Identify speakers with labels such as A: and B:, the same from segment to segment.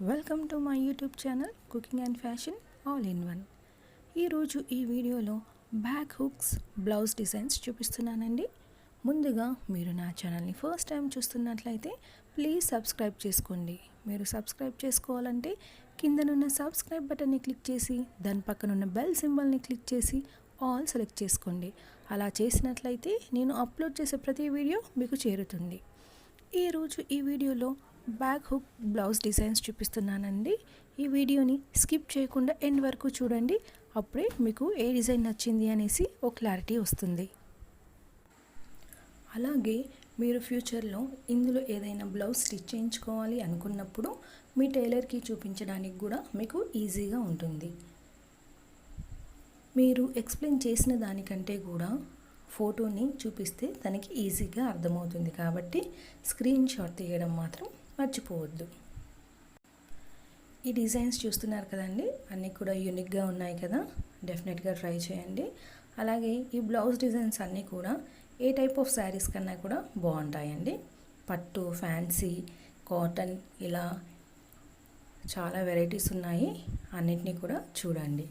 A: Welcome to my YouTube channel cooking and fashion all in one. ఈరోజు ఈ వీడియోలో back hooks blouse designs చూపిస్తున్నానండి. ముందుగా మీరు నా ఛానల్ని ఫస్ట్ టైం చూస్తున్నట్లయితే ప్లీజ్ సబ్స్క్రైబ్ చేసుకోండి. మీరు సబ్స్క్రైబ్ చేసుకోవాలంటే కిందనున్న సబ్స్క్రైబ్ బటన్ని క్లిక్ చేసి దాని పక్కనున్న బెల్ సింబల్ని క్లిక్ చేసి ఆల్ సెలెక్ట్ చేసుకోండి. అలా చేసినట్లయితే నేను అప్లోడ్ చేసే ప్రతి వీడియో మీకు చేరుతుంది. ఈరోజు ఈ వీడియోలో బ్యాక్ హుక్ బ్లౌజ్ డిజైన్స్ చూపిస్తున్నానండి. ఈ వీడియోని స్కిప్ చేయకుండా ఎండ్ వరకు చూడండి. అప్పుడే మీకు ఏ డిజైన్ నచ్చింది అనేసి ఒక క్లారిటీ వస్తుంది. అలాగే మీరు ఫ్యూచర్లో ఇందులో ఏదైనా బ్లౌజ్ స్టిచ్ చేయించుకోవాలి అనుకున్నప్పుడు మీ టైలర్కి చూపించడానికి కూడా మీకు ఈజీగా ఉంటుంది. మీరు ఎక్స్ప్లెయిన్ చేసిన దానికంటే కూడా ఫోటోని చూపిస్తే తనకి ఈజీగా అర్థమవుతుంది. కాబట్టి స్క్రీన్ షాట్ తీయడం మాత్రం మర్చిపోవద్దు. ఈ డిజైన్స్ చూస్తున్నారు కదండి, అన్నీ కూడా యూనిక్గా ఉన్నాయి కదా, డెఫినెట్గా ట్రై చేయండి. అలాగే ఈ బ్లౌజ్ డిజైన్స్ అన్నీ కూడా ఏ టైప్ ఆఫ్ శారీస్ కన్నా కూడా బాగుంటాయండి. పట్టు, ఫ్యాన్సీ, కాటన్, ఇలా చాలా వెరైటీస్ ఉన్నాయి. అన్నిటినీ కూడా చూడండి.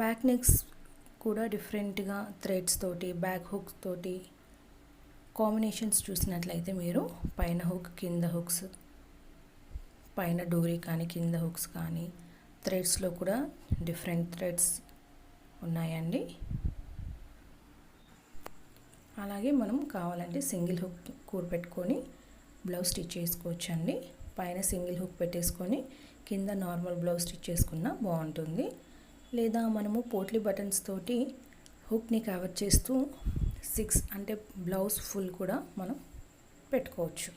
A: బ్యాక్ నెక్స్ కూడా డిఫరెంట్గా థ్రెడ్స్ తోటి, బ్యాక్ హుక్స్ తోటి కాంబినేషన్స్ చూసినట్లయితే మీరు పైన హుక్, కింద హుక్స్, పైన డోరీ కానీ కింద హుక్స్ కానీ, థ్రెడ్స్లో కూడా డిఫరెంట్ థ్రెడ్స్ ఉన్నాయండి. అలాగే మనం కావాలంటే సింగిల్ హుక్ కూరపెట్టుకొని బ్లౌజ్ స్టిచ్ చేసుకోవచ్చు అండి. పైన సింగిల్ హుక్ పెట్టేసుకొని కింద నార్మల్ బ్లౌజ్ స్టిచ్ చేసుకున్నా బాగుంటుంది. లేదా మనము పోట్లీ బటన్స్ తోటి హుక్ని కవర్ చేస్తూ 6 అంటే బ్లౌజ్ ఫుల్ కూడా మనం పెట్టుకోవచ్చు.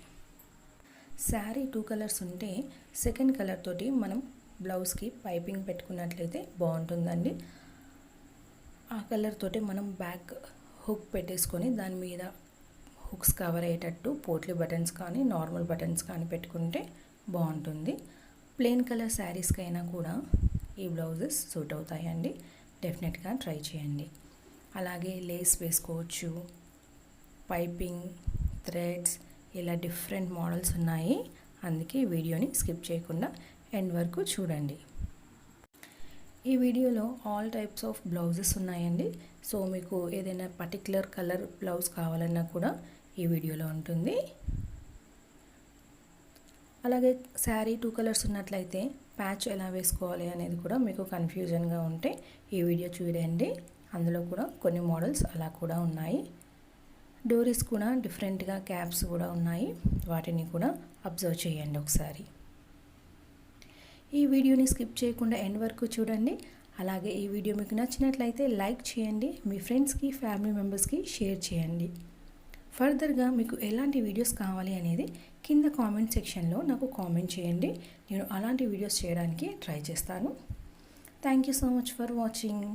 A: శారీ 2 కలర్స్ ఉంటే సెకండ్ కలర్ తోటి మనం బ్లౌజ్కి పైపింగ్ పెట్టుకున్నట్లయితే బాగుంటుందండి. ఆ కలర్ తోటి మనం బ్యాక్ హుక్ పెట్టేసుకొని దాని మీద హుక్స్ కవర్ అయ్యేటట్టు పోట్లీ బటన్స్ కానీ నార్మల్ బటన్స్ కానీ పెట్టుకుంటే బాగుంటుంది. ప్లెయిన్ కలర్ శారీస్కి అయినా కూడా ఈ బ్లౌజెస్ సూట్ అవుతాయండి. డెఫినెట్గా ట్రై చేయండి. అలాగే లేస్ వేసుకోవచ్చు, పైపింగ్, థ్రెడ్స్, ఇలా డిఫరెంట్ మోడల్స్ ఉన్నాయి. అందుకే వీడియోని స్కిప్ చేయకుండా ఎండ్ వరకు చూడండి. ఈ వీడియోలో ఆల్ టైప్స్ ఆఫ్ బ్లౌజెస్ ఉన్నాయండి. సో మీకు ఏదైనా పర్టికులర్ కలర్ బ్లౌజ్ కావాలన్నా కూడా ఈ వీడియోలో ఉంటుంది. అలాగే శారీ 2 కలర్స్ ఉన్నట్లయితే ప్యాచ్ ఎలా వేసుకోవాలి అనేది కూడా మీకు కన్ఫ్యూజన్గా ఉంటే ఈ వీడియో చూడండి. అందులో కూడా కొన్ని మోడల్స్ అలా కూడా ఉన్నాయి. డోరీస్ కూడా డిఫరెంట్గా క్యాప్స్ కూడా ఉన్నాయి. వాటిని కూడా అబ్జర్వ్ చేయండి ఒకసారి. ఈ వీడియోని స్కిప్ చేయకుండా ఎండ్ వరకు చూడండి. అలాగే ఈ వీడియో మీకు నచ్చినట్లయితే లైక్ చేయండి, మీ ఫ్రెండ్స్కి, ఫ్యామిలీ మెంబర్స్కి షేర్ చేయండి. ఫర్దర్గా మీకు ఎలాంటి వీడియోస్ కావాలి అనేది కింద కామెంట్ సెక్షన్లో నాకు కామెంట్ చేయండి. నేను అలాంటి వీడియోస్ చేయడానికి ట్రై చేస్తాను. Thank you so much for watching.